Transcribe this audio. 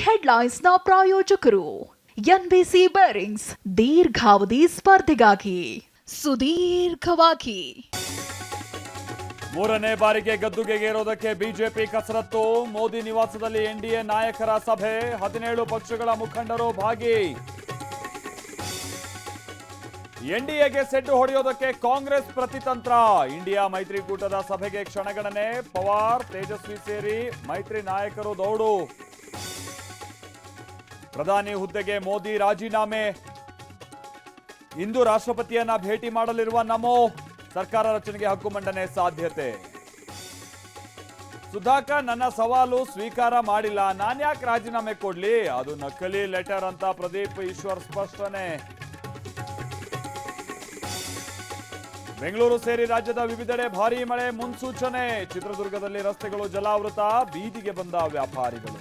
ಹೆಡ್ಲೈನ್ಸ್ನ ಪ್ರಾಯೋಜಕರು NBC bearings ದೀರ್ಘಾವಧಿ ಸ್ಪರ್ಧೆಗಾಗಿ ಸುದೀರ್ಘವಾಗಿ. ಮೂರನೇ ಬಾರಿಗೆ ಗದ್ದುಗೆಗೇರೋದಕ್ಕೆ ಬಿಜೆಪಿ ಕಸರತ್ತು. ಮೋದಿ ನಿವಾಸದಲ್ಲಿ ಎನ್ಡಿಎ ನಾಯಕರ ಸಭೆ, 17 ಪಕ್ಷಗಳ ಮುಖಂಡರು ಭಾಗಿ. ಎನ್ಡಿಎಗೆ ಸೆಡ್ಡು ಹೊಡೆಯೋದಕ್ಕೆ ಕಾಂಗ್ರೆಸ್ ಪ್ರತಿತಂತ್ರ. ಇಂಡಿಯಾ ಮೈತ್ರಿಕೂಟದ ಸಭೆಗೆ ಕ್ಷಣಗಣನೆ. ಪವಾರ್, ತೇಜಸ್ವಿ ಸೇರಿ ಮೈತ್ರಿ ನಾಯಕರು ದೌಡು. ಪ್ರಧಾನಿ ಹುದ್ದೆಗೆ ಮೋದಿ ರಾಜೀನಾಮೆ. ಇಂದು ರಾಷ್ಟ್ರಪತಿಯನ್ನ ಭೇಟಿ ಮಾಡಲಿರುವ ನಮೋ. ಸರ್ಕಾರ ರಚನೆಗೆ ಹಕ್ಕು ಮಂಡನೆ ಸಾಧ್ಯತೆ. ಸುಧಾಕರ್ ನನ್ನ ಸವಾಲು ಸ್ವೀಕಾರ ಮಾಡಿಲ್ಲ, ನಾನ್ಯಾಕೆ ರಾಜೀನಾಮೆ ಕೊಡ್ಲಿ, ಅದು ನಕಲಿ ಲೆಟರ್ ಅಂತ ಪ್ರದೀಪ್ ಈಶ್ವರ್ ಸ್ಪಷ್ಟನೆ. ಬೆಂಗಳೂರು ಸೇರಿ ರಾಜ್ಯದ ವಿವಿಧೆಡೆ ಭಾರೀ ಮಳೆ ಮುನ್ಸೂಚನೆ. ಚಿತ್ರದುರ್ಗದಲ್ಲಿ ರಸ್ತೆಗಳು ಜಲಾವೃತ, ಬೀದಿಗೆ ಬಂದ ವ್ಯಾಪಾರಿಗಳು.